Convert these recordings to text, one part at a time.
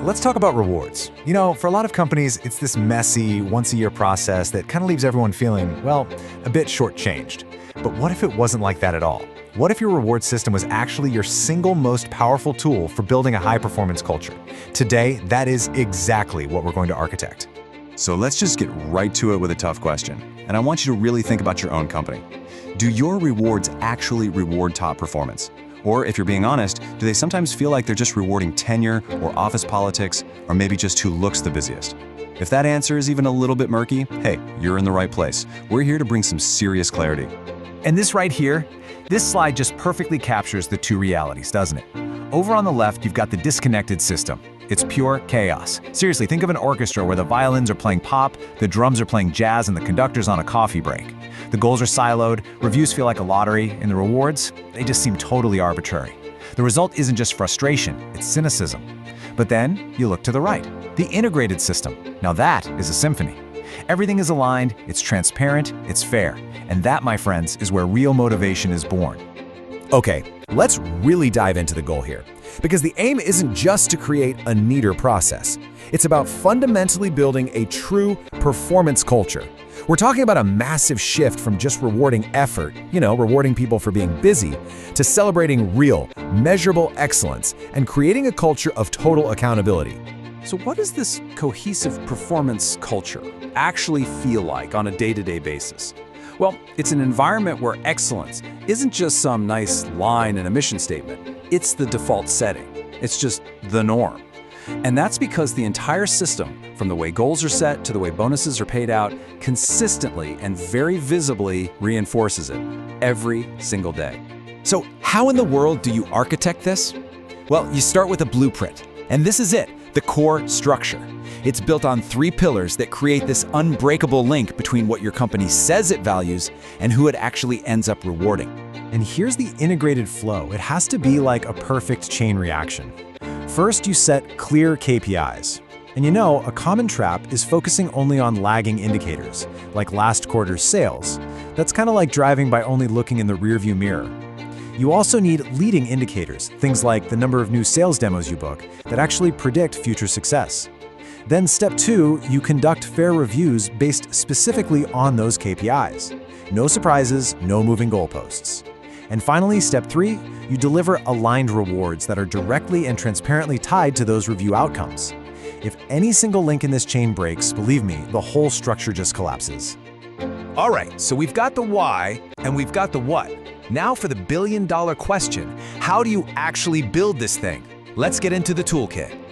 let's talk about rewards. For a lot of companies, it's this messy, once-a-year process that kind of leaves everyone feeling, well, a bit shortchanged. But what if it wasn't like that at all? What if your reward system was actually your single most powerful tool for building a high-performance culture? Today, that is exactly what we're going to architect. So let's just get right to it with a tough question. And I want you to really think about your own company. Do your rewards actually reward top performance? Or if you're being honest, do they sometimes feel like they're just rewarding tenure or office politics, or maybe just who looks the busiest? If that answer is even a little bit murky, hey, you're in the right place. We're here to bring some serious clarity. And this right here, this slide just perfectly captures the two realities, doesn't it? Over on the left, you've got the disconnected system. It's pure chaos. Seriously, think of an orchestra where the violins are playing pop, the drums are playing jazz, and the conductor's on a coffee break. The goals are siloed, reviews feel like a lottery, and the rewards, they just seem totally arbitrary. The result isn't just frustration, it's cynicism. But then, you look to the right, the integrated system. Now that is a symphony. Everything is aligned, it's transparent, it's fair. And that, my friends, is where real motivation is born. Okay, let's really dive into the goal here. Because the aim isn't just to create a neater process. It's about fundamentally building a true performance culture. We're talking about a massive shift from just rewarding effort, rewarding people for being busy, to celebrating real, measurable excellence and creating a culture of total accountability. So what does this cohesive performance culture actually feel like on a day-to-day basis? Well, it's an environment where excellence isn't just some nice line in a mission statement. It's the default setting. It's just the norm. And that's because the entire system, from the way goals are set to the way bonuses are paid out, consistently and very visibly reinforces it every single day. So how in the world do you architect this? Well, you start with a blueprint. And this is it, the core structure. It's built on 3 pillars that create this unbreakable link between what your company says it values and who it actually ends up rewarding. And here's the integrated flow. It has to be like a perfect chain reaction. First, you set clear KPIs. And a common trap is focusing only on lagging indicators, like last quarter's sales. That's kind of like driving by only looking in the rearview mirror. You also need leading indicators, things like the number of new sales demos you book, that actually predict future success. Then step 2, you conduct fair reviews based specifically on those KPIs. No surprises, no moving goalposts. And finally, step 3, you deliver aligned rewards that are directly and transparently tied to those review outcomes. If any single link in this chain breaks, believe me, the whole structure just collapses. All right, so we've got the why and we've got the what. Now for the billion-dollar question, how do you actually build this thing? Let's get into the toolkit.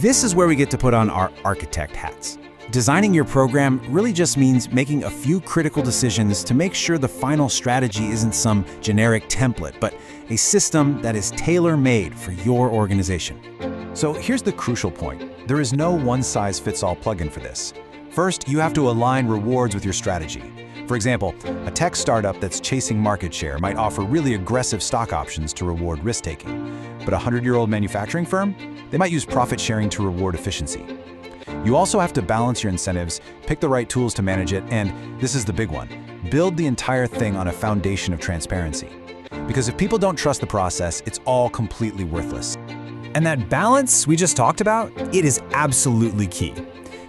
This is where we get to put on our architect hats. Designing your program really just means making a few critical decisions to make sure the final strategy isn't some generic template, but a system that is tailor-made for your organization. So here's the crucial point. There is no one-size-fits-all plugin for this. First, you have to align rewards with your strategy. For example, a tech startup that's chasing market share might offer really aggressive stock options to reward risk-taking. But a 100-year-old manufacturing firm, they might use profit sharing to reward efficiency. You also have to balance your incentives, pick the right tools to manage it, and this is the big one, build the entire thing on a foundation of transparency. Because if people don't trust the process, it's all completely worthless. And that balance we just talked about, it is absolutely key.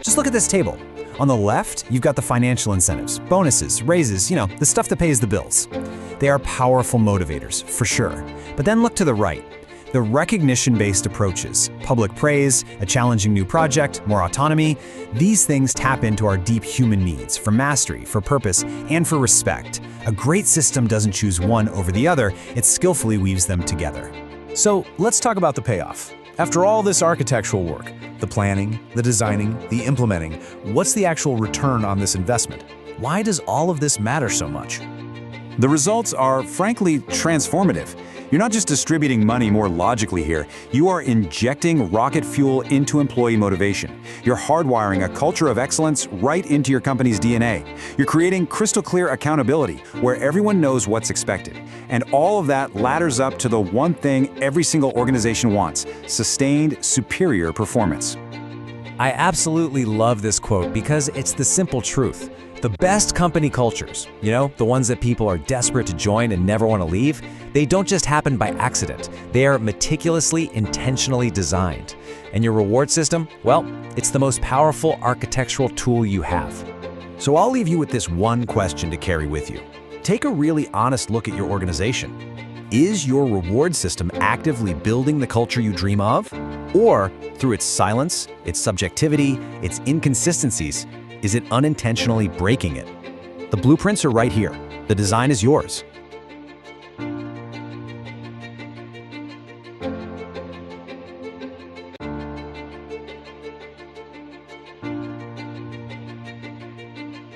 Just look at this table. On the left, you've got the financial incentives, bonuses, raises, the stuff that pays the bills. They are powerful motivators, for sure. But then look to the right. The recognition-based approaches, public praise, a challenging new project, more autonomy, these things tap into our deep human needs for mastery, for purpose, and for respect. A great system doesn't choose one over the other, it skillfully weaves them together. So let's talk about the payoff. After all this architectural work, the planning, the designing, the implementing, what's the actual return on this investment? Why does all of this matter so much? The results are, frankly, transformative. You're not just distributing money more logically here, you are injecting rocket fuel into employee motivation. You're hardwiring a culture of excellence right into your company's DNA. You're creating crystal clear accountability where everyone knows what's expected. And all of that ladders up to the one thing every single organization wants: sustained, superior performance. I absolutely love this quote because it's the simple truth. The best company cultures, the ones that people are desperate to join and never want to leave, they don't just happen by accident. They are meticulously, intentionally designed. And your reward system? Well, it's the most powerful architectural tool you have. So I'll leave you with this one question to carry with you. Take a really honest look at your organization. Is your reward system actively building the culture you dream of? Or, through its silence, its subjectivity, its inconsistencies, is it unintentionally breaking it? The blueprints are right here. The design is yours.